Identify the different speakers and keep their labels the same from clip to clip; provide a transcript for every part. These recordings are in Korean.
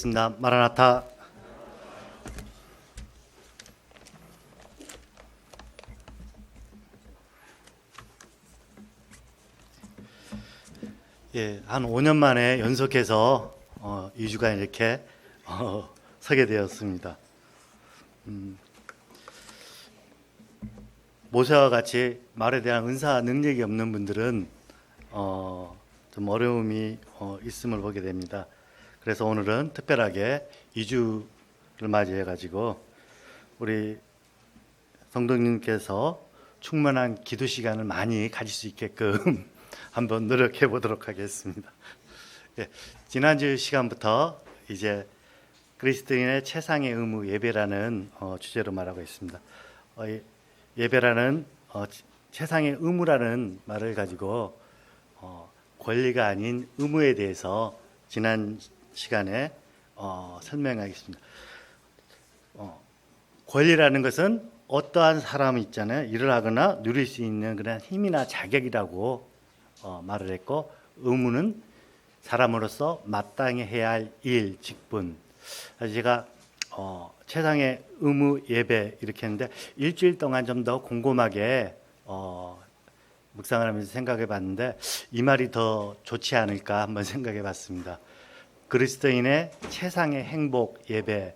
Speaker 1: 기도하겠습니다. 마라나타. 한 5년 만에 연속해서 2주간 이렇게 서게 되었습니다. 모세와 같이 말에 대한 은사 능력이 없는 분들은 좀 어려움이 있음을 보게 됩니다. 그래서 오늘은 특별하게 2주를 맞이해 가지고 우리 성도님께서 충분한 기도 시간을 많이 가질 수 있게끔 한번 노력해 보도록 하겠습니다. 지난주 시간부터 이제 그리스도인의 최상의 의무 예배라는 주제로 말하고 있습니다. 예배라는 최상의 의무라는 말을 가지고 권리가 아닌 의무에 대해서 지난 시간에 설명하겠습니다. 권리라는 것은 어떠한 사람이 있잖아요. 일을 하거나 누릴 수 있는 그런 힘이나 자격이라고 말을 했고, 의무는 사람으로서 마땅히 해야 할 일, 직분. 제가 최상의 의무 예배 이렇게 했는데 일주일 동안 좀 더 곰곰하게 묵상을 하면서 생각해 봤는데 이 말이 더 좋지 않을까 한번 생각해 봤습니다. 그리스도인의 최상의 행복 예배,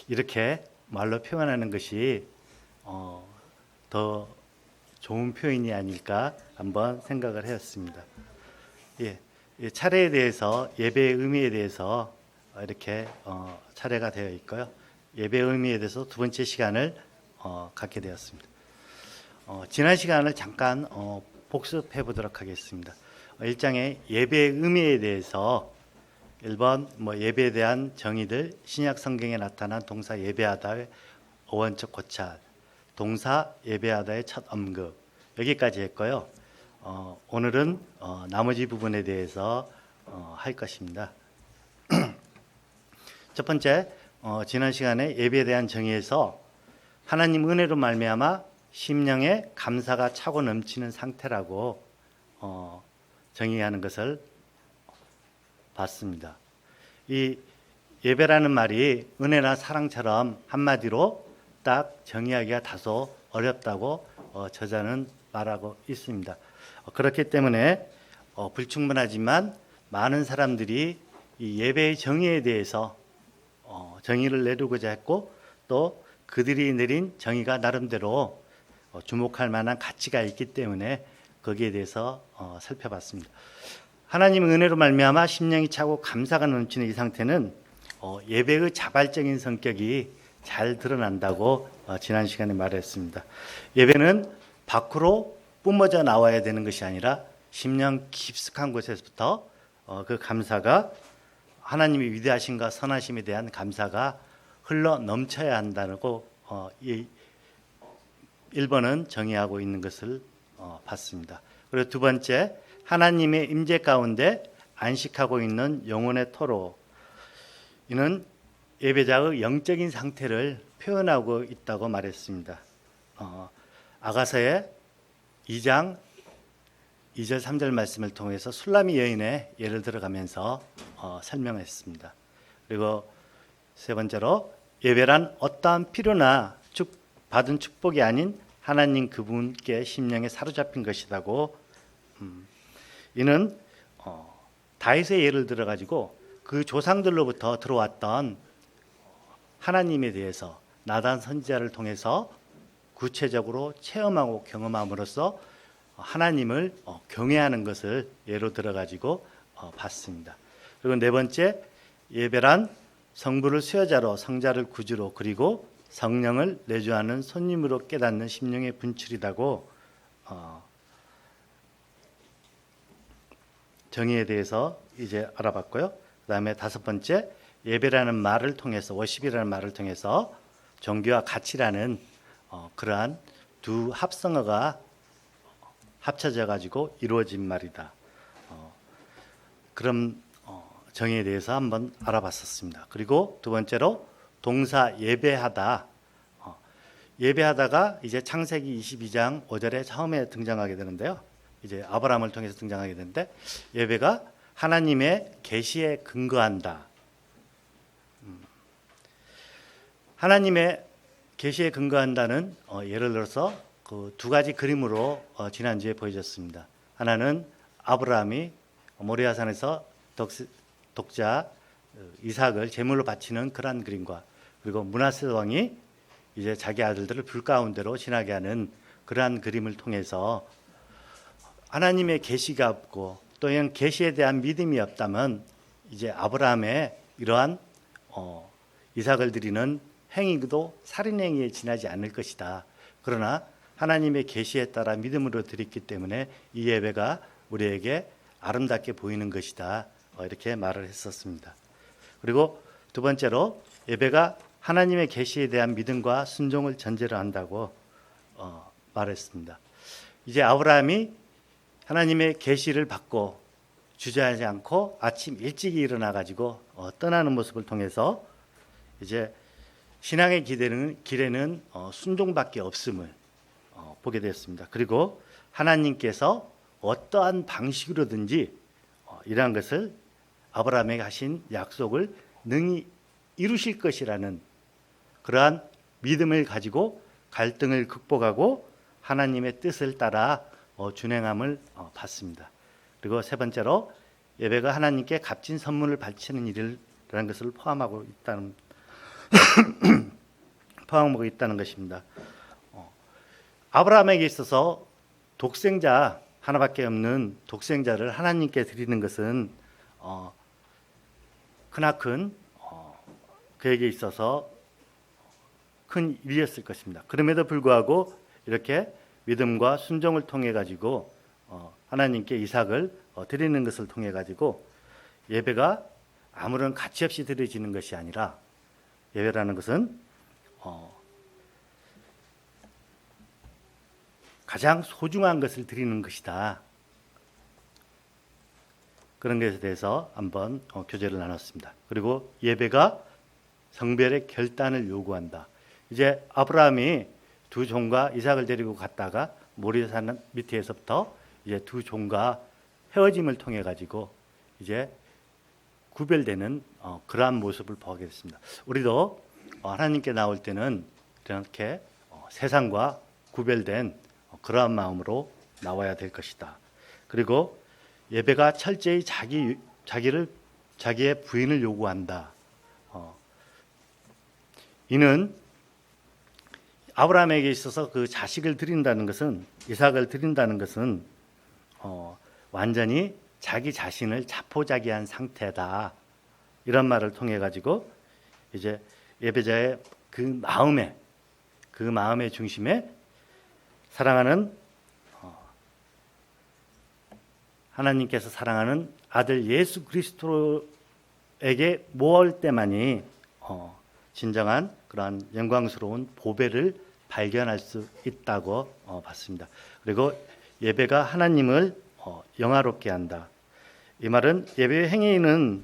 Speaker 1: 이렇게 말로 표현하는 것이 더 좋은 표현이 아닐까 한번 생각을 해봤습니다. 차례에 대해서, 예배의 의미에 대해서 이렇게 차례가 되어 있고요. 예배의 의미에 대해서 두 번째 시간을 갖게 되었습니다. 지난 시간을 잠깐 복습해 보도록 하겠습니다. 1장의 예배의 의미에 대해서 1번 예배에 대한 정의들, 신약 성경에 나타난 동사 예배하다의 어원적 고찰, 동사 예배하다의 첫 언급, 여기까지 했고요. 오늘은 나머지 부분에 대해서 할 것입니다. 첫 번째, 지난 시간에 예배에 대한 정의에서 하나님 은혜로 말미암아 심령에 감사가 차고 넘치는 상태라고 정의하는 것을 봤습니다. 이 예배라는 말이 은혜나 사랑처럼 한마디로 딱 정의하기가 다소 어렵다고 저자는 말하고 있습니다. 그렇기 때문에 불충분하지만 많은 사람들이 이 예배의 정의에 대해서 정의를 내리고자 했고, 또 그들이 내린 정의가 나름대로 주목할 만한 가치가 있기 때문에 거기에 대해서 살펴봤습니다. 하나님의 은혜로 말미암아 심령이 차고 감사가 넘치는 이 상태는 예배의 자발적인 성격이 잘 드러난다고 지난 시간에 말했습니다. 예배는 밖으로 뿜어져 나와야 되는 것이 아니라 심령 깊숙한 곳에서부터 그 감사가, 하나님의 위대하심과 선하심에 대한 감사가 흘러 넘쳐야 한다고 1번은 정의하고 있는 것을 봤습니다. 그리고 두 번째, 하나님의 임재 가운데 안식하고 있는 영혼의 토로, 이는 예배자의 영적인 상태를 표현하고 있다고 말했습니다. 아가서의 2장 2절 3절 말씀을 통해서 술라미 여인의 예를 들어가면서 설명했습니다. 그리고 세 번째로, 예배란 어떠한 필요나 받은 축복이 아닌 하나님 그분께 심령에 사로잡힌 것이라고, 이는 다윗의 예를 들어 가지고 그 조상들로부터 들어왔던 하나님에 대해서 나단 선지자를 통해서 구체적으로 체험하고 경험함으로써 하나님을 경외하는 것을 예로 들어 가지고 봤습니다. 그리고 네 번째, 예배란 성부를 수여자로, 성자를 구주로, 그리고 성령을 내주하는 손님으로 깨닫는 심령의 분출이라고 정의에 대해서 이제 알아봤고요. 그 다음에 다섯 번째, 예배라는 말을 통해서, 워십이라는 말을 통해서 종교와 가치라는 그러한 두 합성어가 합쳐져 가지고 이루어진 말이다. 그런 정의에 대해서 한번 알아봤었습니다. 그리고 두 번째로 동사 예배하다. 예배하다가 이제 창세기 22장 5절에 처음에 등장하게 되는데요. 이제 아브라함을 통해서 등장하게 되는데, 예배가 하나님의 계시에 근거한다. 하나님의 계시에 근거한다는 예를 들어서 그 두 가지 그림으로 지난주에 보여줬습니다. 하나는 아브라함이 모리아산에서 독자 이삭을 제물로 바치는 그러한 그림과, 그리고 므낫세 왕이 이제 자기 아들들을 불 가운데로 지나게 하는 그러한 그림을 통해서 하나님의 계시가 없고 또 이런 계시에 대한 믿음이 없다면 이제 아브라함의 이러한 이삭을 드리는 행위도 살인 행위에 지나지 않을 것이다. 그러나 하나님의 계시에 따라 믿음으로 드렸기 때문에 이 예배가 우리에게 아름답게 보이는 것이다. 이렇게 말을 했었습니다. 그리고 두 번째로 예배가 하나님의 계시에 대한 믿음과 순종을 전제로 한다고 말했습니다. 이제 아브라함이 하나님의 계시를 받고 주저하지 않고 아침 일찍 일어나 가지고 떠나는 모습을 통해서 이제 신앙의 길에는 순종밖에 없음을 보게 되었습니다. 그리고 하나님께서 어떠한 방식으로든지 이러한 것을 아브라함에게 하신 약속을 능히 이루실 것이라는 그러한 믿음을 가지고 갈등을 극복하고 하나님의 뜻을 따라 준행함을 봤습니다. 그리고 세 번째로 예배가 하나님께 값진 선물을 바치는 일이라는 것을 포함하고 있다는 것입니다. 아브라함에게 있어서 독생자 하나밖에 없는 독생자를 하나님께 드리는 것은 크나큰 그에게 있어서 큰 일이었을 것입니다. 그럼에도 불구하고 이렇게 믿음과 순종을 통해 가지고 하나님께 이삭을 드리는 것을 통해 가지고 예배가 아무런 가치 없이 드려지는 것이 아니라 예배라는 것은 가장 소중한 것을 드리는 것이다. 그런 것에 대해서 한번 교제를 나눴습니다. 그리고 예배가 성별의 결단을 요구한다. 이제 아브라함이 두 종과 이삭을 데리고 갔다가 모리아산 밑에서부터 이제 두 종과 헤어짐을 통해 가지고 이제 구별되는 그러한 모습을 보게 됐습니다. 우리도 하나님께 나올 때는 이렇게 세상과 구별된 그러한 마음으로 나와야 될 것이다. 그리고 예배가 철저히 자기의 부인을 요구한다. 이는 아브라함에게 있어서 그 자식을 드린다는 것은, 이삭을 드린다는 것은 완전히 자기 자신을 자포자기한 상태다. 이런 말을 통해 가지고 이제 예배자의 그 마음의 중심에 사랑하는 하나님께서 사랑하는 아들 예수 그리스도에게 모을 때만이 진정한 그러한 영광스러운 보배를 발견할 수 있다고 봤습니다. 그리고 예배가 하나님을 영화롭게 한다. 이 말은 예배의 행위는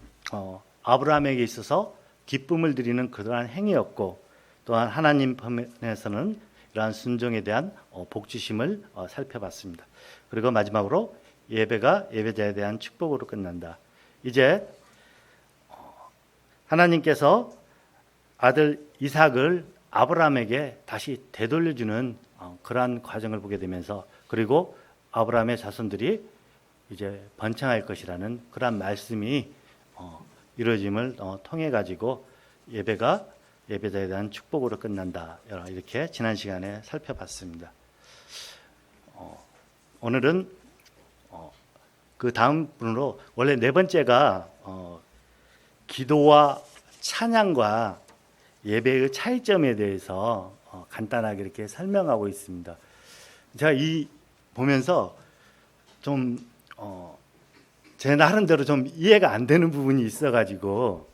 Speaker 1: 아브라함에게 있어서 기쁨을 드리는 그러한 행위였고, 또한 하나님 편에서는 이러한 순종에 대한 복주심을 살펴봤습니다. 그리고 마지막으로 예배가 예배자에 대한 축복으로 끝난다. 이제 하나님께서 아들 이삭을 아브라함에게 다시 되돌려주는 그러한 과정을 보게 되면서, 그리고 아브라함의 자손들이 이제 번창할 것이라는 그러한 말씀이 이루어짐을 통해 가지고 예배가 예배자에 대한 축복으로 끝난다. 이렇게 지난 시간에 살펴봤습니다. 오늘은 그 다음 분으로, 원래 네 번째가 기도와 찬양과 예배의 차이점에 대해서 간단하게 이렇게 설명하고 있습니다. 제가 이 보면서 좀 제 나름대로 좀 이해가 안 되는 부분이 있어가지고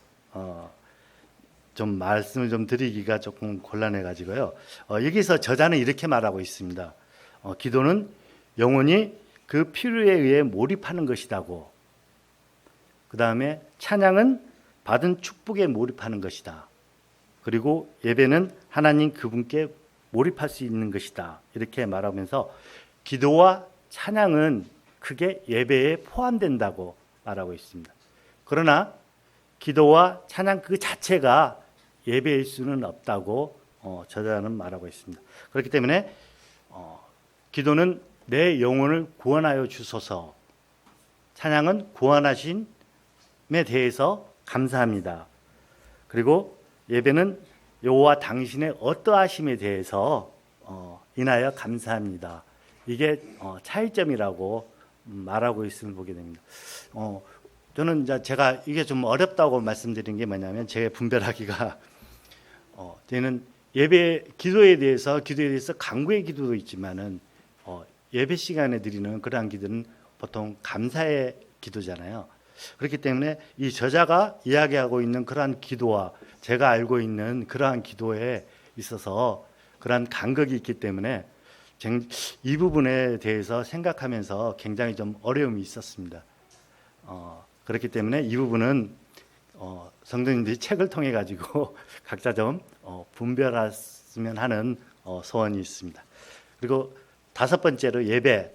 Speaker 1: 좀 말씀을 좀 드리기가 조금 곤란해가지고요. 여기서 저자는 이렇게 말하고 있습니다. 기도는 영혼이 그 필요에 의해 몰입하는 것이다고. 그 다음에 찬양은 받은 축복에 몰입하는 것이다. 그리고 예배는 하나님 그분께 몰입할 수 있는 것이다. 이렇게 말하면서 기도와 찬양은 그게 예배에 포함된다고 말하고 있습니다. 그러나 기도와 찬양 그 자체가 예배일 수는 없다고 저자는 말하고 있습니다. 그렇기 때문에 기도는 내 영혼을 구원하여 주소서, 찬양은 구원하심에 대해서 감사합니다. 그리고 예배는 여호와 당신의 어떠하심에 대해서 인하여 감사합니다. 이게 차이점이라고 말하고 있음을 보게 됩니다. 저는 이제 제가 이게 좀 어렵다고 말씀드린 게 뭐냐면, 제 분별하기가 저는 기도에 대해서 간구의 기도도 있지만은 예배 시간에 드리는 그러한 기도는 보통 감사의 기도잖아요. 그렇기 때문에 이 저자가 이야기하고 있는 그러한 기도와 제가 알고 있는 그러한 기도에 있어서 그러한 간극이 있기 때문에 이 부분에 대해서 생각하면서 굉장히 좀 어려움이 있었습니다. 그렇기 때문에 이 부분은 성도님들이 책을 통해 가지고 각자 좀 분별했으면 하는 소원이 있습니다. 그리고 다섯 번째로 예배,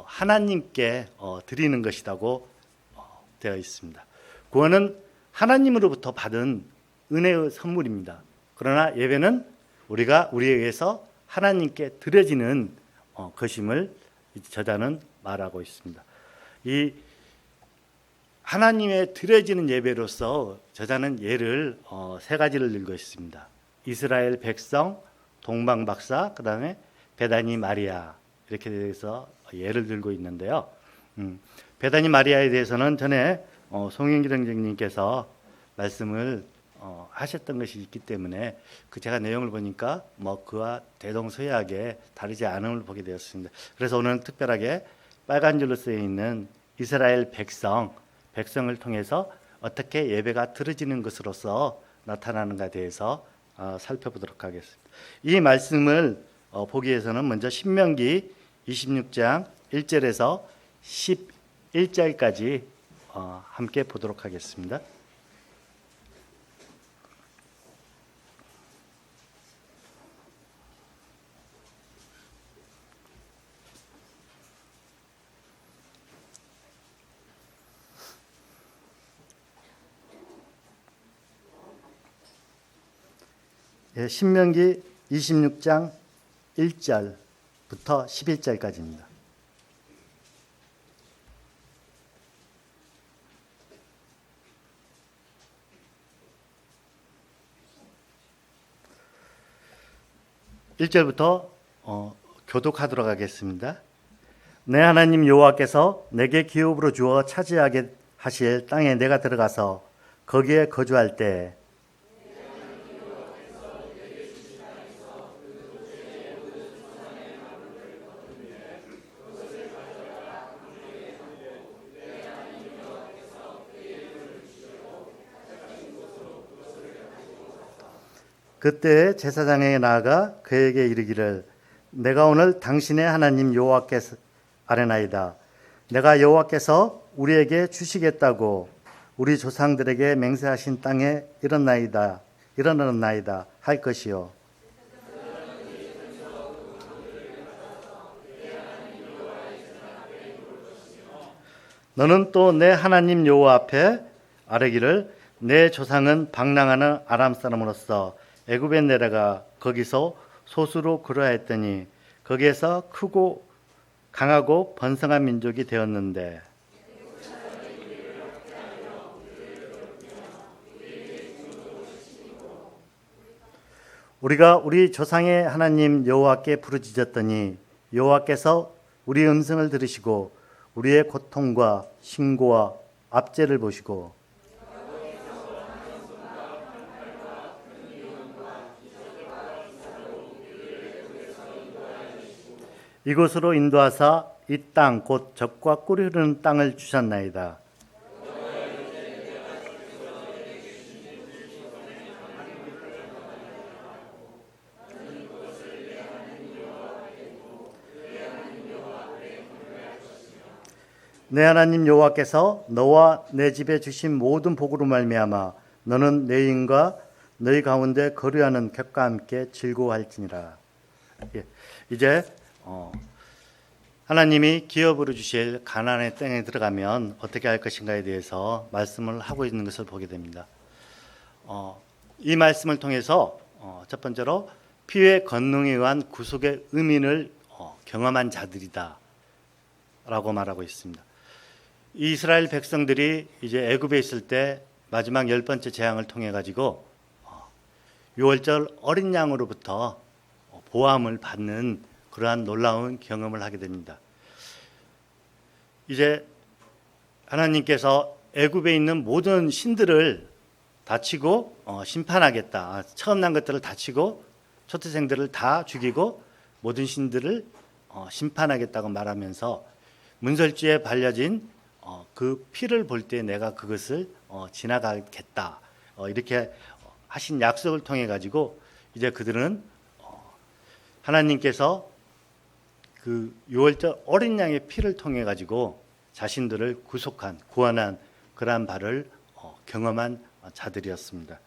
Speaker 1: 하나님께 드리는 것이라고 되어 있습니다. 구원은 하나님으로부터 받은 은혜의 선물입니다. 그러나 예배는 우리가 우리에게서 하나님께 드려지는 것임을 저자는 말하고 있습니다. 이 하나님의 드려지는 예배로서 저자는 예를 세 가지를 들고 있습니다. 이스라엘 백성, 동방박사, 그 다음에 베다니 마리아, 이렇게 돼서 예를 들고 있는데요. 베다니 마리아에 대해서는 전에 송영길 형제님께서 말씀을 하셨던 것이 있기 때문에 제가 내용을 보니까 그와 대동소이하게 다르지 않음을 보게 되었습니다. 그래서 오늘 특별하게 빨간 줄로 쓰여 있는 이스라엘 백성을 통해서 어떻게 예배가 드려지는 것으로서 나타나는가에 대해서 살펴보도록 하겠습니다. 이 말씀을 보기 위해서는 먼저 신명기 26장 1절에서 11절까지 함께 보도록 하겠습니다. 신명기 26장 1절부터 11절까지입니다. (1절부터) 교독하도록 하겠습니다. 내 하나님 여호와께서 내게 기업으로 주어 차지하게 하실 땅에 내가 들어가서 거기에 거주할 때 그때 제사장에게 나아가 그에게 이르기를 내가 오늘 당신의 하나님 여호와께서 아뢰나이다. 내가 여호와께서 우리에게 주시겠다고 우리 조상들에게 맹세하신 땅에 일어나이다 할 것이요. 너는 또 내 하나님 여호와 앞에 아뢰기를 내 조상은 방랑하는 아람 사람으로서 애굽에 내려가 거기서 소수로 그러하였더니 거기에서 크고 강하고 번성한 민족이 되었는데 우리가 우리 조상의 하나님 여호와께 부르짖었더니 여호와께서 우리의 음성을 들으시고 우리의 고통과 신고와 압제를 보시고 이곳으로 인도하사 이 땅 곧 젖과 꿀이 흐르는 땅을 주셨나이다. 내 하나님 여호와께서 너와 내 집에 주신 모든 복으로 말미암아 너는 내 인과 너희 가운데 거류하는 객과 함께 즐거워할지니라. 이제 하나님이 기업으로 주실 가나안의 땅에 들어가면 어떻게 할 것인가에 대해서 말씀을 하고 있는 것을 보게 됩니다. 이 말씀을 통해서 첫 번째로 피의 권능에 의한 구속의 의미를 경험한 자들이다 라고 말하고 있습니다. 이스라엘 백성들이 이제 애굽에 있을 때 마지막 10번째 재앙을 통해 가지고 유월절 어린 양으로부터 보함을 받는 그러한 놀라운 경험을 하게 됩니다. 이제 하나님께서 애굽에 있는 모든 신들을 다치고 심판하겠다. 처음 난 것들을 다치고 초태생들을 다 죽이고 모든 신들을 심판하겠다고 말하면서 문설주에 발려진 그 피를 볼 때 내가 그것을 지나가겠다. 이렇게 하신 약속을 통해 가지고 이제 그들은 하나님께서 그 유월절 어린 양의 피를 통해 가지고 자신들을 구속한 구원한 그러한 바를 경험한 자들이었습니다.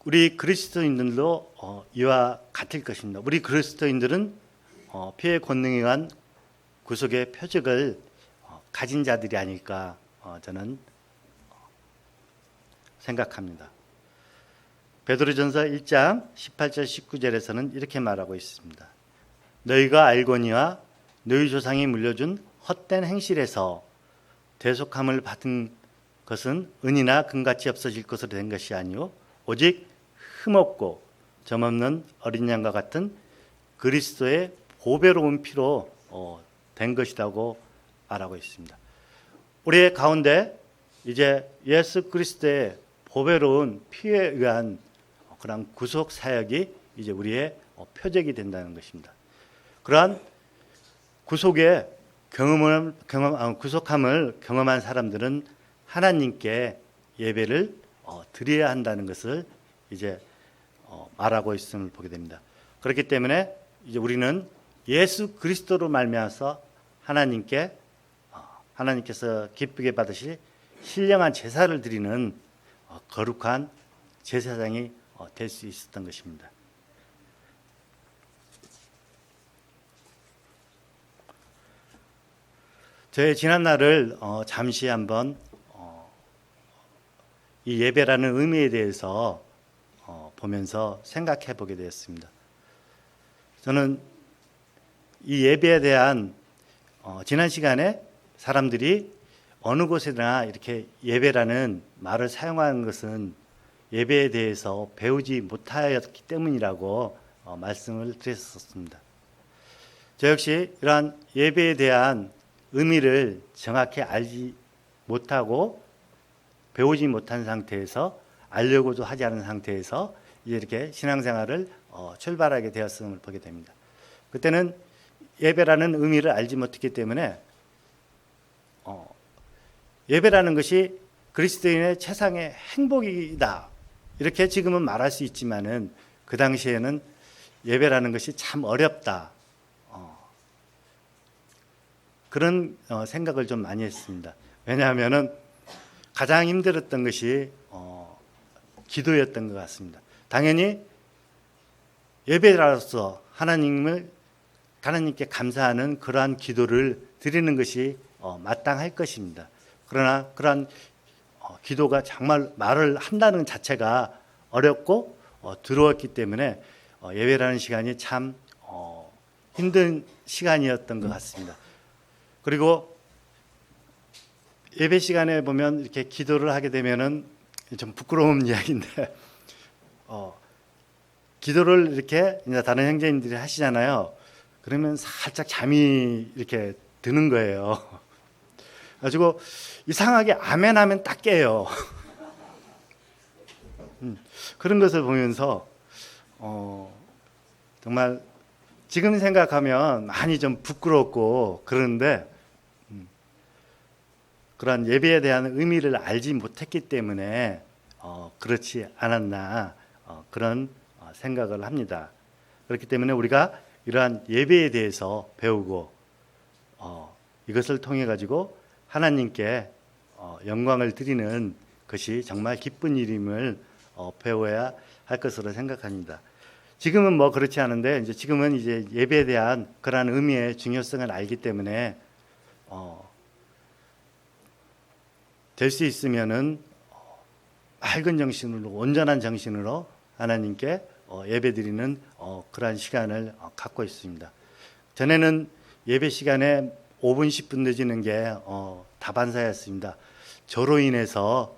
Speaker 1: 우리 그리스도인들도 이와 같을 것입니다. 우리 그리스도인들은 피의 권능에 의한 구속의 표적을 가진 자들이 아닐까 저는 생각합니다. 베드로전서 1장 18절 19절에서는 이렇게 말하고 있습니다. 너희가 알거니와 너희 조상이 물려준 헛된 행실에서 대속함을 받은 것은 은이나 금같이 없어질 것으로 된 것이 아니요 오직 흠없고 점없는 어린 양과 같은 그리스도의 보배로운 피로 된 것이라고 말하고 있습니다. 우리 가운데 이제 예수 그리스도의 보배로운 피에 의한 그런 구속 사역이 이제 우리의 표적이 된다는 것입니다. 그러한 구속의 구속함을 경험한 사람들은 하나님께 예배를 드려야 한다는 것을 이제 말하고 있음을 보게 됩니다. 그렇기 때문에 이제 우리는 예수 그리스도로 말미암아서 하나님께서 기쁘게 받으실 신령한 제사를 드리는 거룩한 제사장이 될 수 있었던 것입니다. 저의 지난 날을 잠시 한번 이 예배라는 의미에 대해서 보면서 생각해 보게 되었습니다. 저는 이 예배에 대한 지난 시간에 사람들이 어느 곳에나 이렇게 예배라는 말을 사용하는 것은 예배에 대해서 배우지 못하였기 때문이라고 말씀을 드렸었습니다. 저 역시 이러한 예배에 대한 의미를 정확히 알지 못하고 배우지 못한 상태에서 알려고도 하지 않은 상태에서 이렇게 신앙생활을 출발하게 되었음을 보게 됩니다. 그때는 예배라는 의미를 알지 못했기 때문에 예배라는 것이 그리스도인의 최상의 행복이다 이렇게 지금은 말할 수 있지만은 그 당시에는 예배라는 것이 참 어렵다 그런 생각을 좀 많이 했습니다. 왜냐하면은 가장 힘들었던 것이 기도였던 것 같습니다. 당연히 예배라로서 하나님께 감사하는 그러한 기도를 드리는 것이 마땅할 것입니다. 그러나 그러한 기도가 정말 말을 한다는 자체가 어렵고 두려웠기 때문에 예배라는 시간이 참 힘든 시간이었던 것 같습니다. 그리고 예배 시간에 보면 이렇게 기도를 하게 되면은 좀 부끄러운 이야기인데 기도를 이렇게 다른 형제님들이 하시잖아요. 그러면 살짝 잠이 이렇게 드는 거예요. 가지고 이상하게 아멘 하면 딱 깨요. 그런 것을 보면서 정말 지금 생각하면 많이 좀 부끄럽고 그런데 그러한 예배에 대한 의미를 알지 못했기 때문에 그렇지 않았나 그런 생각을 합니다. 그렇기 때문에 우리가 이러한 예배에 대해서 배우고 이것을 통해 가지고 하나님께 영광을 드리는 것이 정말 기쁜 일임을 배워야 할 것으로 생각합니다. 지금은 뭐 그렇지 않은데 지금은 이제 예배에 대한 그러한 의미의 중요성을 알기 때문에 될 수 있으면은 맑은 정신으로 온전한 정신으로 하나님께 예배드리는 그러한 시간을 갖고 있습니다. 전에는 예배 시간에 5분 10분 늦는 게 다반사였습니다. 저로 인해서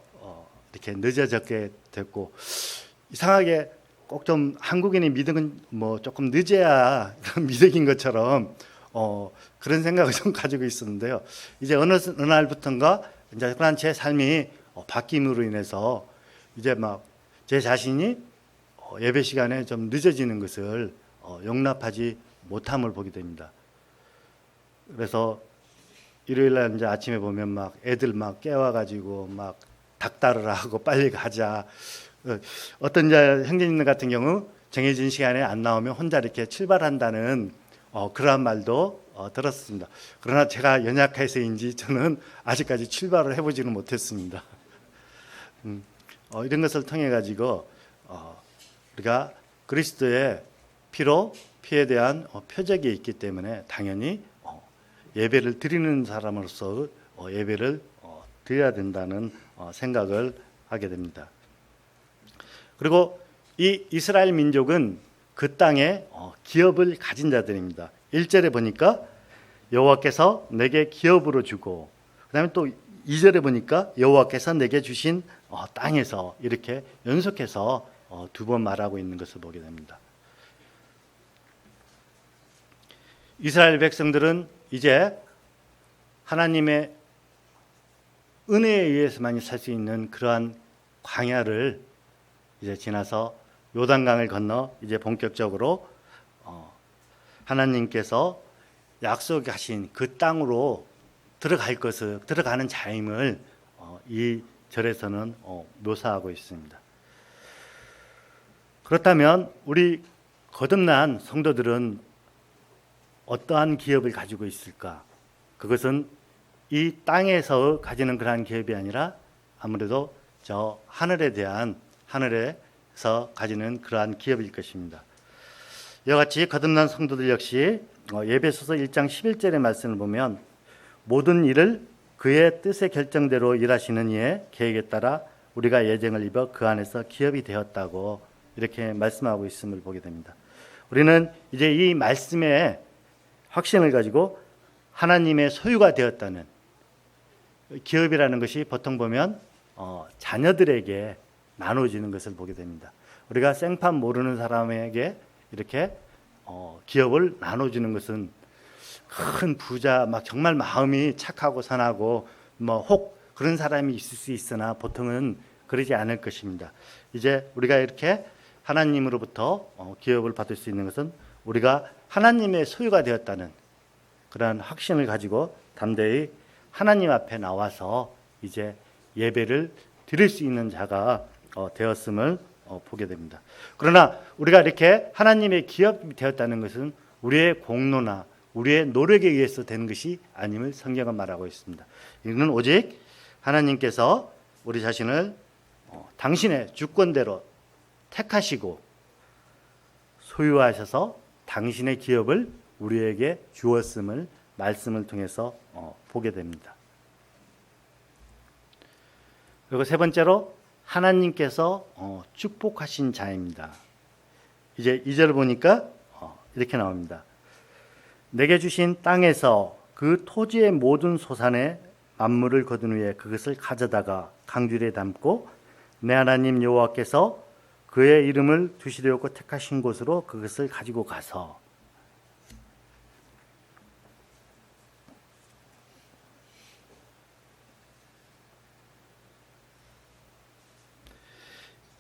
Speaker 1: 이렇게 늦어졌게 됐고, 이상하게 꼭 좀 한국인의 미덕은 뭐 조금 늦어야 미덕인 것처럼 그런 생각을 좀 가지고 있었는데요. 이제 어느 날부터인가 이제 그런 제 삶이 바뀜으로 인해서 이제 막 제 자신이 예배 시간에 좀 늦어지는 것을 용납하지 못함을 보게 됩니다. 그래서 일요일 날 이제 아침에 보면 막 애들 막 깨워가지고 막 닭다르라 하고 빨리 가자. 어떤 이제 형제님들 같은 경우 정해진 시간에 안 나오면 혼자 이렇게 출발한다는 그러한 말도 들었습니다. 그러나 제가 연약해서인지 저는 아직까지 출발을 해보지는 못했습니다. 이런 것을 통해 가지고 우리가 그리스도의 피에 대한 표적이 있기 때문에 당연히 예배를 드리는 사람으로서 예배를 드려야 된다는 생각을 하게 됩니다. 그리고 이 이스라엘 민족은 그 땅에 기업을 가진 자들입니다. 1절에 보니까 여호와께서 내게 기업으로 주고, 그 다음에 또 2절에 보니까 여호와께서 내게 주신 땅에서, 이렇게 연속해서 두 번 말하고 있는 것을 보게 됩니다. 이스라엘 백성들은 이제 하나님의 은혜에 의해서만 살 수 있는 그러한 광야를 이제 지나서 요단강을 건너 이제 본격적으로 하나님께서 약속하신 그 땅으로 들어가는 자임을 이 절에서는 묘사하고 있습니다. 그렇다면 우리 거듭난 성도들은 어떠한 기업을 가지고 있을까? 그것은 이 땅에서 가지는 그러한 기업이 아니라 아무래도 저 하늘에서 가지는 그러한 기업일 것입니다. 이와 같이 거듭난 성도들 역시 에베소서 1장 11절의 말씀을 보면 모든 일을 그의 뜻의 결정대로 일하시는 이의 계획에 따라 우리가 예정을 입어 그 안에서 기업이 되었다고 이렇게 말씀하고 있음을 보게 됩니다. 우리는 이제 이 말씀의 확신을 가지고 하나님의 소유가 되었다는, 기업이라는 것이 보통 보면 자녀들에게 나눠지는 것을 보게 됩니다. 우리가 생판 모르는 사람에게 이렇게 기업을 나눠주는 것은 큰 부자, 막 정말 마음이 착하고 선하고 혹 그런 사람이 있을 수 있으나 보통은 그러지 않을 것입니다. 이제 우리가 이렇게 하나님으로부터 기업을 받을 수 있는 것은 우리가 하나님의 소유가 되었다는 그러한 확신을 가지고 담대히 하나님 앞에 나와서 이제 예배를 드릴 수 있는 자가 되었음을 보게 됩니다. 그러나 우리가 이렇게 하나님의 기업이 되었다는 것은 우리의 공로나 우리의 노력에 의해서 되는 것이 아님을 성경은 말하고 있습니다. 이는 오직 하나님께서 우리 자신을 당신의 주권대로 택하시고 소유하셔서 당신의 기업을 우리에게 주었음을 말씀을 통해서 보게 됩니다. 그리고 세 번째로 하나님께서 축복하신 자입니다. 이제 2절을 보니까 이렇게 나옵니다. 내게 주신 땅에서 그 토지의 모든 소산의 만물을 거둔 후에 그것을 가져다가 강줄에 담고 내 하나님 여호와께서 그의 이름을 두시려고 택하신 곳으로 그것을 가지고 가서.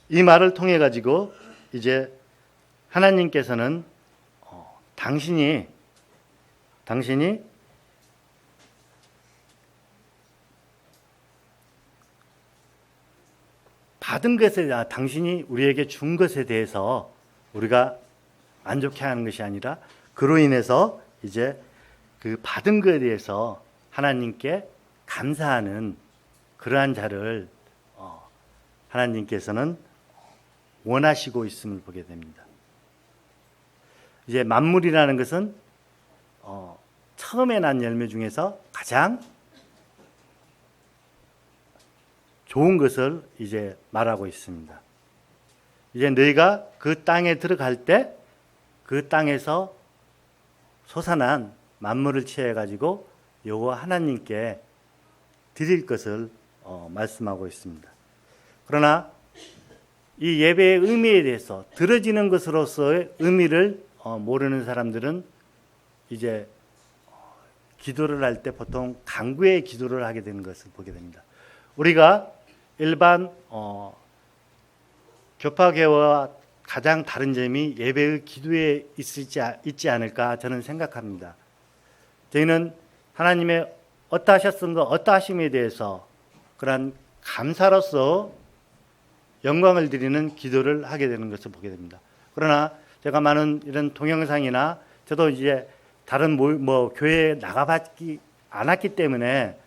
Speaker 1: 이 말을 통해 가지고 이제 하나님께서는 당신이 받은 것에 대해, 당신이 우리에게 준 것에 대해서 우리가 만족해하는 것이 아니라 그로 인해서 이제 그 받은 것에 대해서 하나님께 감사하는 그러한 자를 하나님께서는 원하시고 있음을 보게 됩니다. 이제 만물이라는 것은 처음에 난 열매 중에서 가장 좋은 것을 이제 말하고 있습니다. 이제 너희가 그 땅에 들어갈 때 그 땅에서 솟아난 만물을 취해 가지고 여호와 하나님께 드릴 것을 말씀하고 있습니다. 그러나 이 예배의 의미에 대해서 드려지는 것으로서의 의미를 모르는 사람들은 이제 기도를 할 때 보통 간구의 기도를 하게 되는 것을 보게 됩니다. 우리가 일반 교파계와 가장 다른 점이 예배의 기도에 있지 않을까 저는 생각합니다. 저희는 하나님의 어떠하셨던가 어떠하심에 대해서 그러한 감사로서 영광을 드리는 기도를 하게 되는 것을 보게 됩니다. 그러나 제가 많은 이런 동영상이나 저도 이제 다른 교회에 나가봤지 않았기 때문에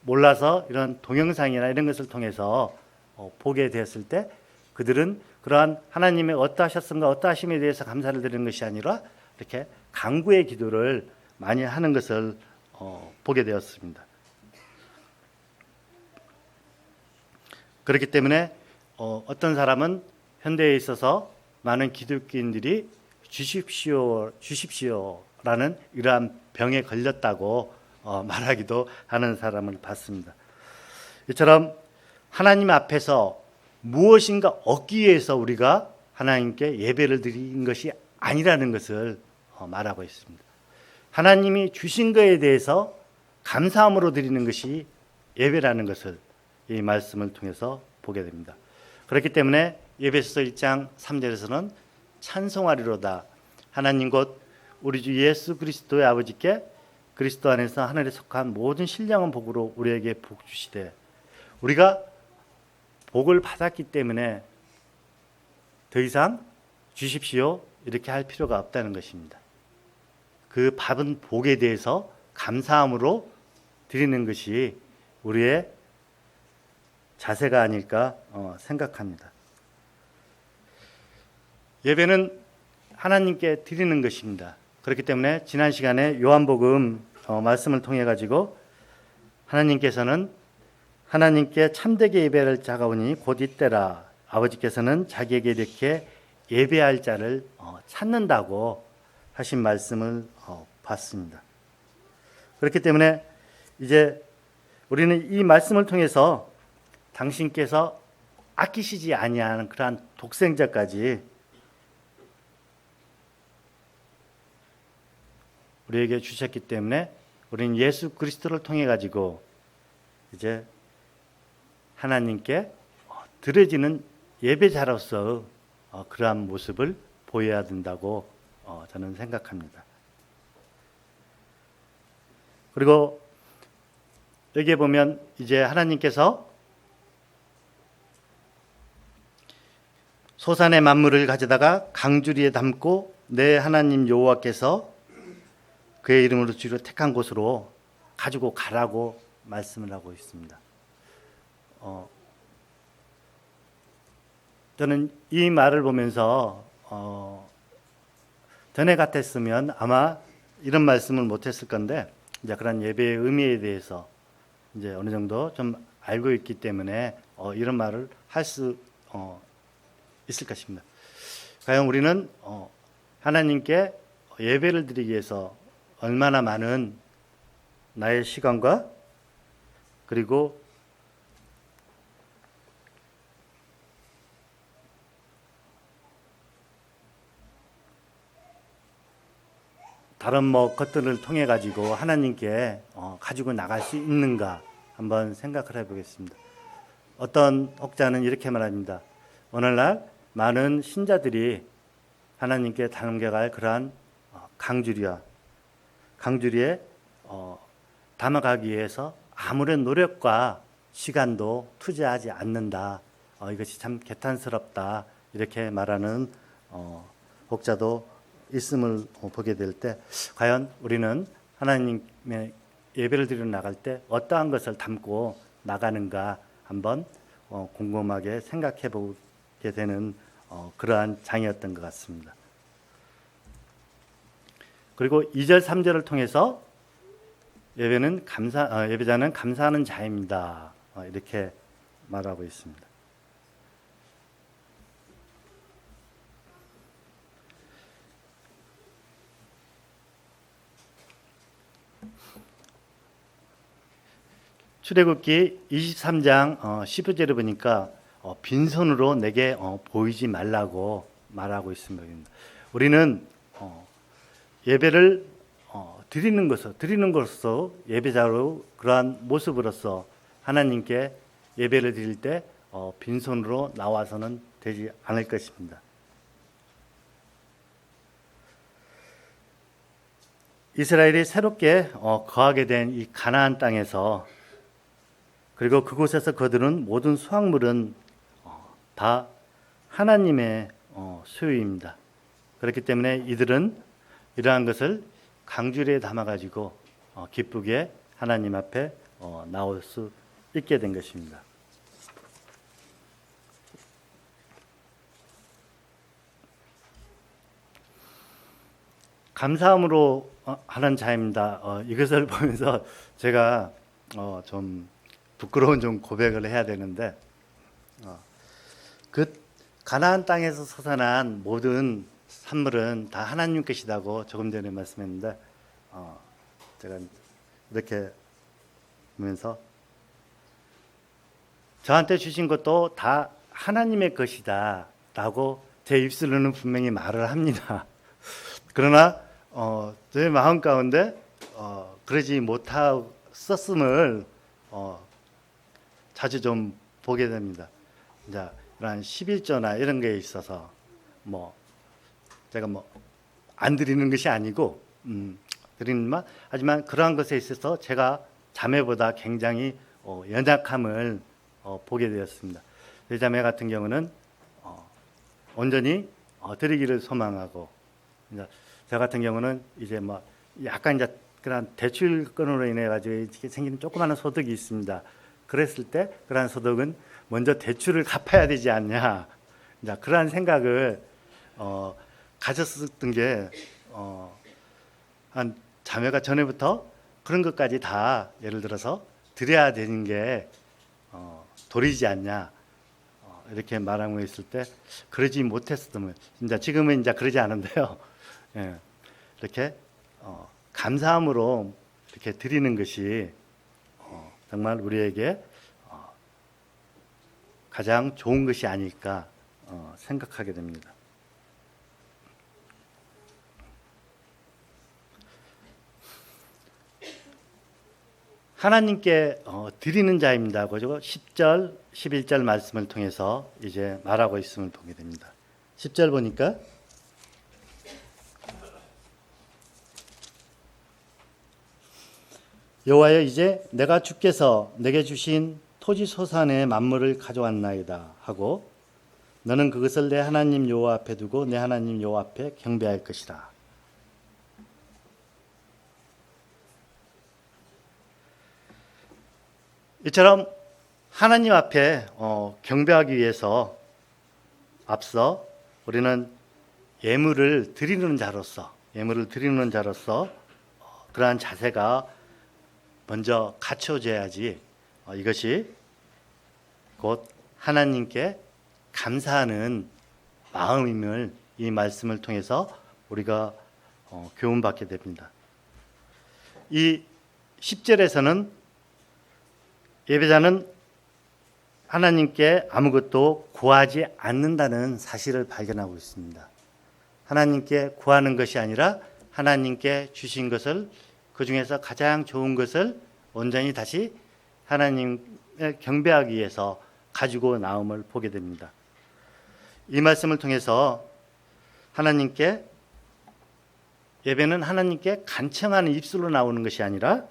Speaker 1: 몰라서 이런 동영상이나 이런 것을 통해서 보게 되었을 때 그들은 그러한 하나님의 어떠하셨던가 어떠하심에 대해서 감사를 드리는 것이 아니라 이렇게 간구의 기도를 많이 하는 것을 보게 되었습니다. 그렇기 때문에 어떤 사람은 현대에 있어서 많은 기독교인들이 주십시오라는 이러한 병에 걸렸다고 말하기도 하는 사람을 봤습니다. 이처럼 하나님 앞에서 무엇인가 얻기 위해서 우리가 하나님께 예배를 드리는 것이 아니라는 것을 말하고 있습니다. 하나님이 주신 것에 대해서 감사함으로 드리는 것이 예배라는 것을 이 말씀을 통해서 보게 됩니다. 그렇기 때문에 에베소서 1장 3절에서는 찬송하리로다. 하나님 곧 우리 주 예수 그리스도의 아버지께 그리스도 안에서 하늘에 속한 모든 신령한 복으로 우리에게 복 주시되, 우리가 복을 받았기 때문에 더 이상 주십시오 이렇게 할 필요가 없다는 것입니다. 그 받은 복에 대해서 감사함으로 드리는 것이 우리의 자세가 아닐까 생각합니다. 예배는 하나님께 드리는 것입니다. 그렇기 때문에 지난 시간에 요한복음 말씀을 통해 가지고 하나님께서는 하나님께 참되게 예배할 자가 오니 곧 이때라. 아버지께서는 자기에게 이렇게 예배할 자를 찾는다고 하신 말씀을 봤습니다. 그렇기 때문에 이제 우리는 이 말씀을 통해서 당신께서 아끼시지 아니하는 그러한 독생자까지 우리에게 주셨기 때문에 우리는 예수 그리스도를 통해 가지고 이제 하나님께 드려지는 예배자로서 그러한 모습을 보여야 된다고 저는 생각합니다. 그리고 여기에 보면 이제 하나님께서 소산의 만물을 가져다가 강주리에 담고 내 하나님 여호와께서 그의 이름으로 주로 택한 곳으로 가지고 가라고 말씀을 하고 있습니다. 저는 이 말을 보면서 전에 같았으면 아마 이런 말씀을 못했을 건데 이제 그런 예배의 의미에 대해서 이제 어느 정도 좀 알고 있기 때문에 이런 말을 할 수 있을 것입니다. 과연 우리는 하나님께 예배를 드리기 위해서 얼마나 많은 나의 시간과 그리고 다른 것들을 통해 가지고 하나님께 가지고 나갈 수 있는가 한번 생각을 해보겠습니다. 어떤 혹자는 이렇게 말합니다. 오늘날 많은 신자들이 하나님께 담겨갈 그러한 강주리에 담아가기 위해서 아무런 노력과 시간도 투자하지 않는다. 이것이 참 개탄스럽다. 이렇게 말하는 혹자도 있음을 보게 될 때 과연 우리는 하나님의 예배를 드리러 나갈 때 어떠한 것을 담고 나가는가 한번 곰곰하게 생각해 보게 되는 그러한 장이었던 것 같습니다. 그리고 2절 3절을 통해서 예배자는 감사하는 자입니다. 이렇게 말하고 있습니다. 출애굽기 23장 15절에 보니까 빈손으로 내게 보이지 말라고 말하고 있습니다. 우리는 예배를 드리는 것으로 예배자로 그러한 모습으로서 하나님께 예배를 드릴 때 빈손으로 나와서는 되지 않을 것입니다. 이스라엘이 새롭게 거하게 된 이 가나안 땅에서 그리고 그곳에서 거두는 모든 수확물은 다 하나님의 소유입니다. 그렇기 때문에 이들은 이러한 것을 강주리에 담아가지고 기쁘게 하나님 앞에 나올 수 있게 된 것입니다. 감사함으로 하는 자입니다. 이것을 보면서 제가 좀 부끄러운 좀 고백을 해야 되는데, 그 가나안 땅에서 솟아난 모든 산물은 다 하나님 것이라고 조금 전에 말씀했는데, 제가 이렇게 보면서 저한테 주신 것도 다 하나님의 것이다 라고 제 입술로는 분명히 말을 합니다. 그러나 제 마음 가운데 그러지 못했었음을 자주 좀 보게 됩니다. 이제 이런 11조나 이런 게 있어서 제가 안 드리는 것이 아니고 드리는만 하지만 그러한 것에 있어서 제가 자매보다 굉장히 연약함을 보게 되었습니다. 제 자매 같은 경우는 온전히 드리기를 소망하고, 이제 저 같은 경우는 이제 약간 이제 그런 대출건으로 인해 가지고 생기는 조그마한 소득이 있습니다. 그랬을 때 그러한 소득은 먼저 대출을 갚아야 되지 않냐, 이제 그러한 생각을 가졌었던 게 한 자매가 전에부터 그런 것까지 다 예를 들어서 드려야 되는 게 도리지 않냐, 이렇게 말하고 있을 때 그러지 못했었으면, 이제 지금은 이제 그러지 않은데요. 예, 이렇게 감사함으로 이렇게 드리는 것이 정말 우리에게 가장 좋은 것이 아닐까 생각하게 됩니다. 하나님께 드리는 자입니다. 그죠? 10절, 11절 말씀을 통해서 이제 말하고 있음을 보게 됩니다. 10절 보니까 여호와여, 이제 내가 주께서 내게 주신 토지 소산의 만물을 가져왔나이다 하고 너는 그것을 내 하나님 여호와 앞에 두고 내 하나님 여호와 앞에 경배할 것이라. 이처럼 하나님 앞에 경배하기 위해서 앞서 우리는 예물을 드리는 자로서 그러한 자세가 먼저 갖춰져야지 이것이 곧 하나님께 감사하는 마음임을 이 말씀을 통해서 우리가 교훈받게 됩니다. 이 10절에서는 예배자는 하나님께 아무것도 구하지 않는다는 사실을 발견하고 있습니다. 하나님께 구하는 것이 아니라 하나님께 주신 것을, 그 중에서 가장 좋은 것을 온전히 다시 하나님을 경배하기 위해서 가지고 나옴을 보게 됩니다. 이 말씀을 통해서 예배는 하나님께 간청하는 입술로 나오는 것이 아니라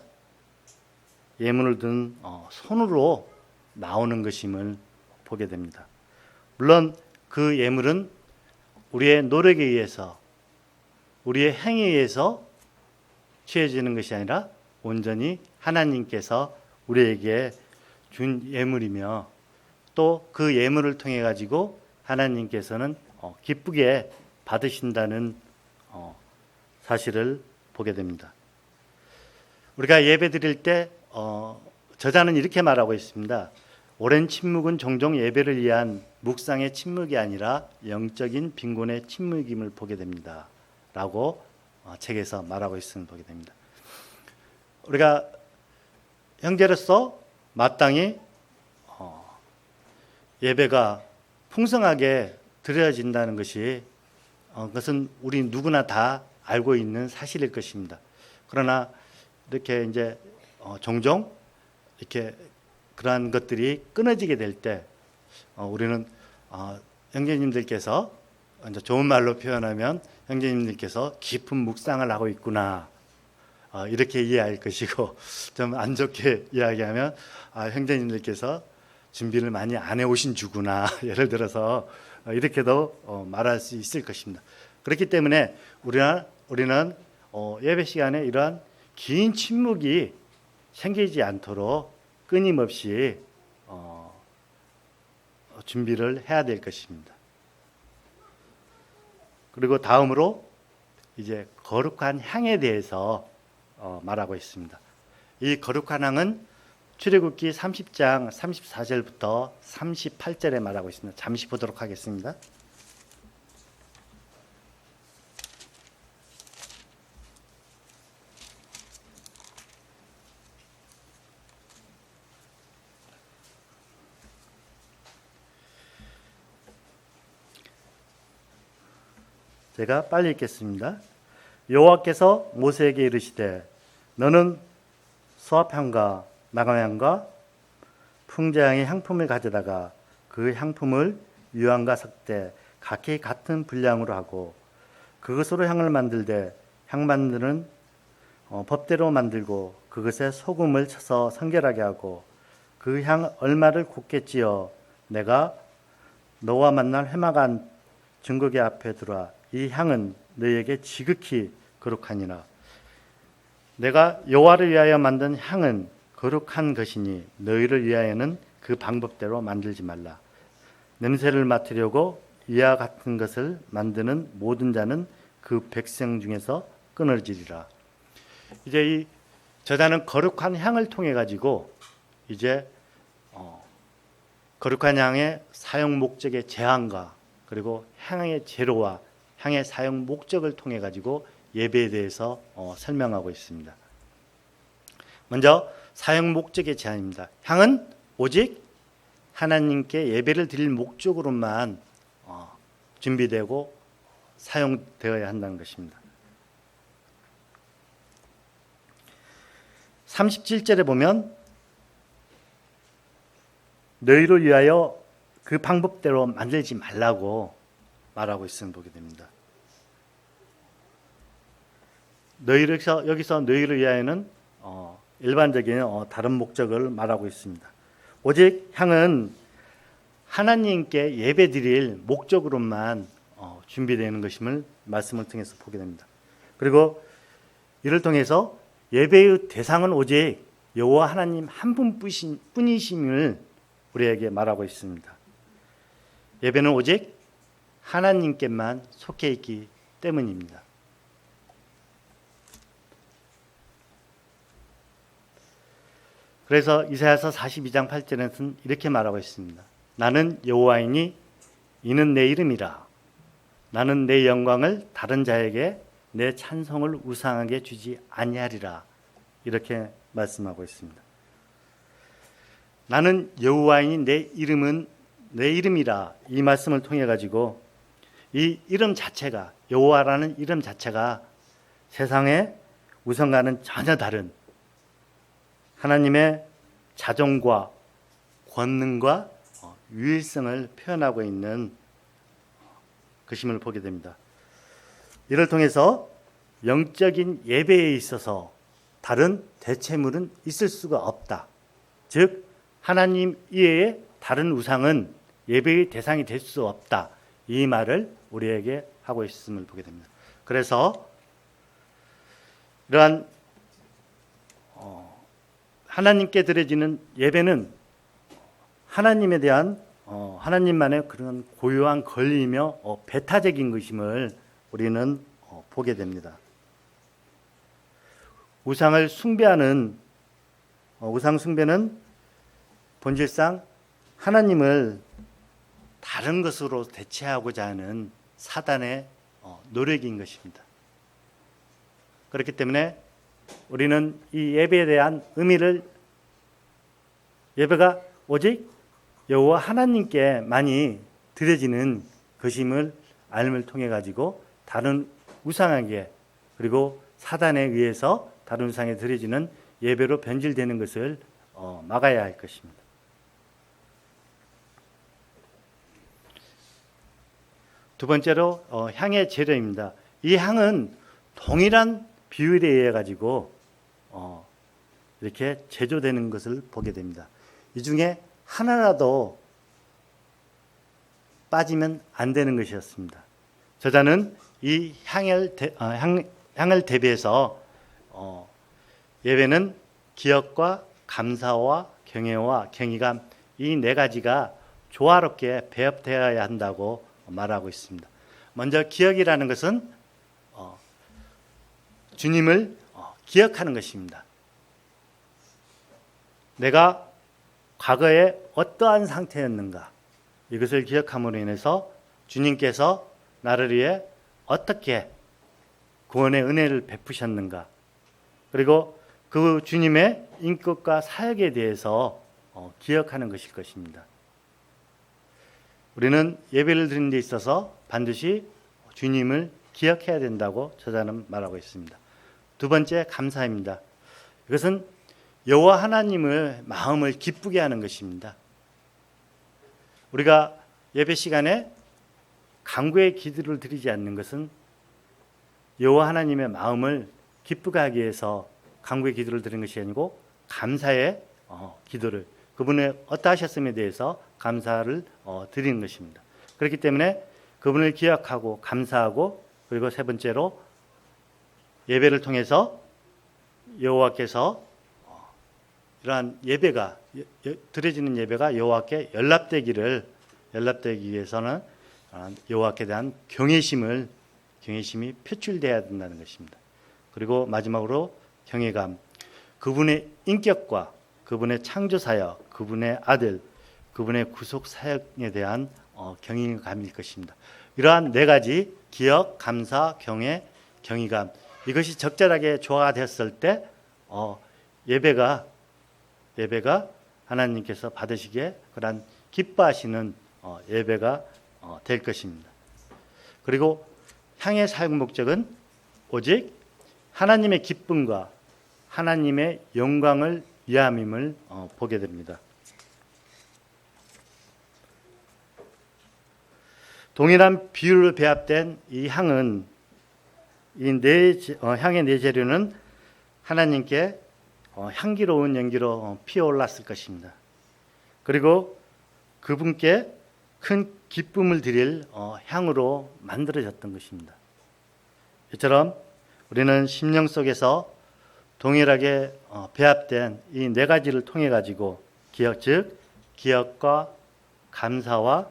Speaker 1: 예물을 든 손으로 나오는 것임을 보게 됩니다. 물론 그 예물은 우리의 노력에 의해서, 우리의 행위에 의해서 취해지는 것이 아니라 온전히 하나님께서 우리에게 준 예물이며, 또 그 예물을 통해 가지고 하나님께서는 기쁘게 받으신다는 사실을 보게 됩니다. 우리가 예배 드릴 때 저자는 이렇게 말하고 있습니다. 오랜 침묵은 종종 예배를 위한 묵상의 침묵이 아니라 영적인 빈곤의 침묵임을 보게 됩니다. 라고 책에서 말하고 있음을 보게 됩니다. 우리가 형제로서 마땅히 예배가 풍성하게 드려진다는 것이 그것은 우리 누구나 다 알고 있는 사실일 것입니다. 그러나 이렇게 이제 종종 이렇게 그러한 것들이 끊어지게 될 때 우리는 형제님들께서 이제 좋은 말로 표현하면 형제님들께서 깊은 묵상을 하고 있구나 이렇게 이해할 것이고, 좀 안 좋게 이야기하면 형제님들께서 준비를 많이 안 해오신 주구나 예를 들어서 이렇게도 말할 수 있을 것입니다. 그렇기 때문에 우리는 예배 시간에 이러한 긴 침묵이 생기지 않도록 끊임없이 준비를 해야 될 것입니다. 그리고 다음으로 이제 거룩한 향에 대해서 말하고 있습니다. 이 거룩한 향은 출애굽기 30장 34절부터 38절에 말하고 있습니다. 잠시 보도록 하겠습니다. 제가 빨리 읽겠습니다. 여호와께서 모세에게 이르시되 너는 수압향과 마감향과 풍자향의 향품을 가져다가 그 향품을 유향과 섞되 각기 같은 분량으로 하고 그것으로 향을 만들되 향 만드는 법대로 만들고 그것에 소금을 쳐서 성결하게 하고 그 향 얼마를 곱게 찌어 내가 너와 만날 회막안 증거궤 앞에 들어와 이 향은 너희에게 지극히 거룩하니라. 내가 여호와를 위하여 만든 향은 거룩한 것이니 너희를 위하여는 그 방법대로 만들지 말라. 냄새를 맡으려고 이와 같은 것을 만드는 모든 자는 그 백성 중에서 끊어지리라. 이제 이 저자는 거룩한 향을 통해 가지고 이제 거룩한 향의 사용 목적의 제한과 그리고 향의 재료와 향의 사용 목적을 통해 가지고 예배에 대해서 설명하고 있습니다. 먼저 사용 목적의 제한입니다. 향은 오직 하나님께 예배를 드릴 목적으로만 준비되고 사용되어야 한다는 것입니다. 37절에 보면 너희를 위하여 그 방법대로 만들지 말라고 말하고 있음을 보게 됩니다. 여기서 너희를 위하여는 일반적인 다른 목적을 말하고 있습니다. 오직 향은 하나님께 예배드릴 목적으로만 준비되는 것임을 말씀을 통해서 보게 됩니다. 그리고 이를 통해서 예배의 대상은 오직 여호와 하나님 한 분뿐이심을 우리에게 말하고 있습니다. 예배는 오직 하나님께만 속해 있기 때문입니다. 그래서 이사야서 42장 8절에서는 이렇게 말하고 있습니다. 나는 여호와이니 이는 내 이름이라. 나는 내 영광을 다른 자에게 내 찬송을 우상하게 주지 아니하리라. 이렇게 말씀하고 있습니다. 나는 여호와이니 내 이름은 내 이름이라. 이 말씀을 통해 가지고 이 이름 자체가, 여호와라는 이름 자체가 세상의 우상과는 전혀 다른 하나님의 자존과 권능과 유일성을 표현하고 있는 것임을 보게 됩니다. 이를 통해서 영적인 예배에 있어서 다른 대체물은 있을 수가 없다. 즉 하나님 이외에 다른 우상은 예배의 대상이 될 수 없다. 이 말을 우리에게 하고 있음을 보게 됩니다. 그래서 이러한 하나님께 드려지는 예배는 하나님에 대한 하나님만의 그런 고유한 권리이며 배타적인 것임을 우리는 보게 됩니다. 우상을 숭배하는 우상 숭배는 본질상 하나님을 다른 것으로 대체하고자 하는 사단의 노력인 것입니다. 그렇기 때문에 우리는 이 예배에 대한 의미를, 예배가 오직 여호와 하나님께 많이 드려지는 것임을 알음을 통해 가지고 다른 우상에게, 그리고 사단에 의해서 다른 우상에 드려지는 예배로 변질되는 것을 막아야 할 것입니다. 두 번째로 향의 재료입니다. 이 향은 동일한 비율에 의해 가지고 이렇게 제조되는 것을 보게 됩니다. 이 중에 하나라도 빠지면 안 되는 것이었습니다. 저자는 이 향을 대비해서 예배는 기억과 감사와 경외와 경외감, 이 네 가지가 조화롭게 배합되어야 한다고 말하고 있습니다. 먼저 기억이라는 것은 주님을 기억하는 것입니다. 내가 과거에 어떠한 상태였는가, 이것을 기억함으로 인해서 주님께서 나를 위해 어떻게 구원의 은혜를 베푸셨는가, 그리고 그 주님의 인격과 사역에 대해서 기억하는 것일 것입니다. 우리는 예배를 드리는 데 있어서 반드시 주님을 기억해야 된다고 저자는 말하고 있습니다. 두 번째, 감사입니다. 이것은 여호와 하나님의 마음을 기쁘게 하는 것입니다. 우리가 예배 시간에 간구의 기도를 드리지 않는 것은 여호와 하나님의 마음을 기쁘게 하기 위해서 간구의 기도를 드리는 것이 아니고 감사의 기도를, 그분의 어떠하셨음에 대해서 감사를 드리는 것입니다. 그렇기 때문에 그분을 기억하고 감사하고, 그리고 세 번째로 예배를 통해서 여호와께서 이러한 예배가 드려지는 예배가 여호와께 연락되기 위해서는 여호와께 대한 경외심이 표출되어야 된다는 것입니다. 그리고 마지막으로 경외감, 그분의 인격과 그분의 창조 사역, 그분의 아들, 그분의 구속 사역에 대한 경외감일 것입니다. 이러한 네 가지, 기억, 감사, 경외, 경외감, 이것이 적절하게 조화가 되었을 때 예배가 하나님께서 받으시기에 그러한 기뻐하시는 예배가 될 것입니다. 그리고 향의 사역 목적은 오직 하나님의 기쁨과 하나님의 영광을 위함임을 보게 됩니다. 동일한 비율로 배합된 이 향은, 향의 네 재료는 하나님께 향기로운 연기로 피어올랐을 것입니다. 그리고 그분께 큰 기쁨을 드릴 향으로 만들어졌던 것입니다. 이처럼 우리는 심령 속에서 동일하게 배합된 이 네 가지를 통해 가지고 즉 기억과 감사와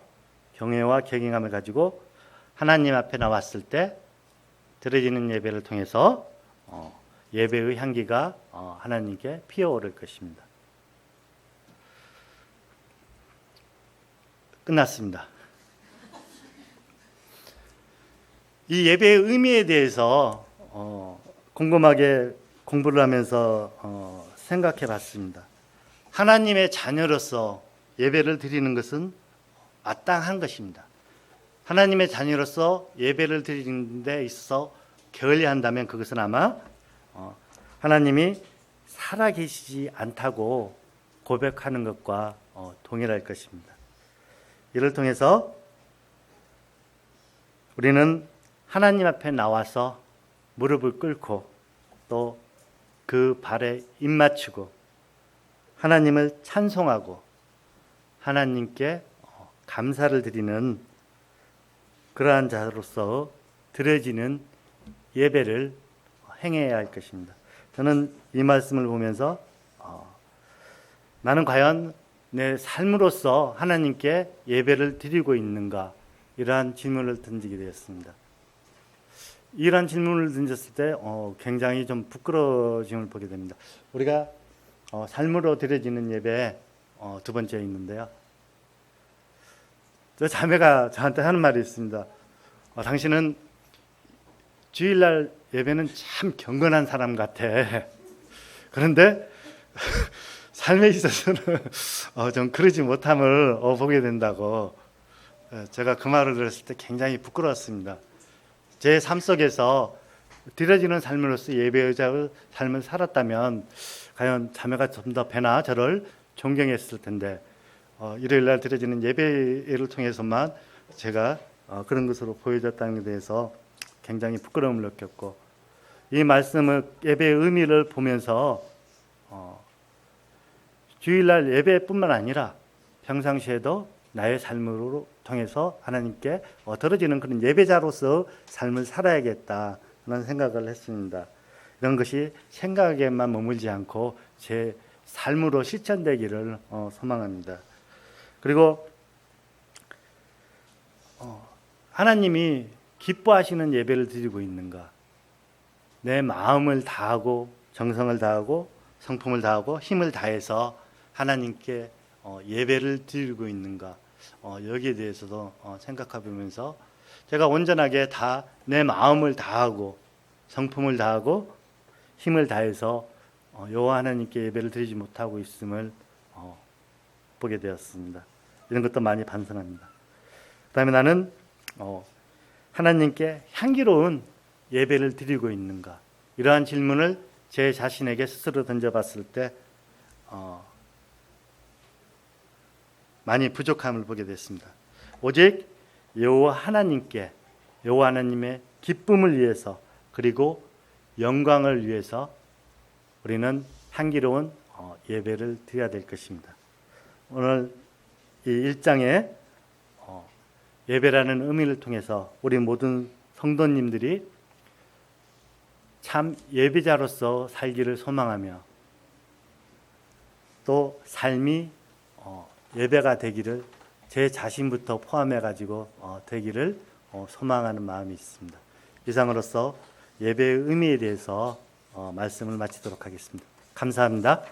Speaker 1: 경외와 경외감을 가지고 하나님 앞에 나왔을 때 드려지는 예배를 통해서 예배의 향기가 하나님께 피어오를 것입니다. 끝났습니다. 이 예배의 의미에 대해서 곰곰하게 공부를 하면서 생각해 봤습니다. 하나님의 자녀로서 예배를 드리는 것은 마땅한 것입니다. 하나님의 자녀로서 예배를 드리는 데 있어서 게을리한다면 그것은 아마 하나님이 살아계시지 않다고 고백하는 것과 동일할 것입니다. 이를 통해서 우리는 하나님 앞에 나와서 무릎을 꿇고 또 그 발에 입 맞추고 하나님을 찬송하고 하나님께 감사를 드리는 그러한 자로서 드려지는 예배를 행해야 할 것입니다. 저는 이 말씀을 보면서 나는 과연 내 삶으로서 하나님께 예배를 드리고 있는가, 이러한 질문을 던지게 되었습니다. 이러한 질문을 던졌을 때 굉장히 좀 부끄러워짐을 보게 됩니다. 우리가 삶으로 드려지는 예배 두 번째 있는데요. 저 자매가 저한테 하는 말이 있습니다. 당신은 주일날 예배는 참 경건한 사람 같아. 그런데 삶에 있어서는 좀 그러지 못함을 보게 된다고. 제가 그 말을 들었을 때 굉장히 부끄러웠습니다. 제 삶 속에서 드려지는 삶으로서 예배자의 삶을 살았다면 과연 자매가 좀 더 배나 저를 존경했을 텐데 일요일날 드려지는 예배를 통해서만 제가 그런 것으로 보여졌다는 데 대해서 굉장히 부끄러움을 느꼈고, 이 말씀을 예배의 의미를 보면서 주일날 예배뿐만 아니라 평상시에도 나의 삶으로 통해서 하나님께 드려지는 그런 예배자로서 삶을 살아야겠다는 생각을 했습니다. 이런 것이 생각에만 머물지 않고 제 삶으로 실천되기를 소망합니다. 그리고 하나님이 기뻐하시는 예배를 드리고 있는가, 내 마음을 다하고 정성을 다하고 성품을 다하고 힘을 다해서 하나님께 예배를 드리고 있는가, 여기에 대해서도 생각해보면서 제가 온전하게 다 내 마음을 다하고 성품을 다하고 힘을 다해서 여호와 하나님께 예배를 드리지 못하고 있음을 보게 되었습니다. 이런 것도 많이 반성합니다. 그다음에 나는 하나님께 향기로운 예배를 드리고 있는가, 이러한 질문을 제 자신에게 스스로 던져봤을 때 많이 부족함을 보게 됐습니다. 오직 여호와 하나님께, 여호와 하나님의 기쁨을 위해서 그리고 영광을 위해서 우리는 향기로운 예배를 드려야 될 것입니다. 오늘 이 1장에 예배라는 의미를 통해서 우리 모든 성도님들이 참 예배자로서 살기를 소망하며 또 삶이 예배가 되기를 제 자신부터 포함해 가지고 되기를 소망하는 마음이 있습니다. 이상으로서 예배의 의미에 대해서 말씀을 마치도록 하겠습니다. 감사합니다.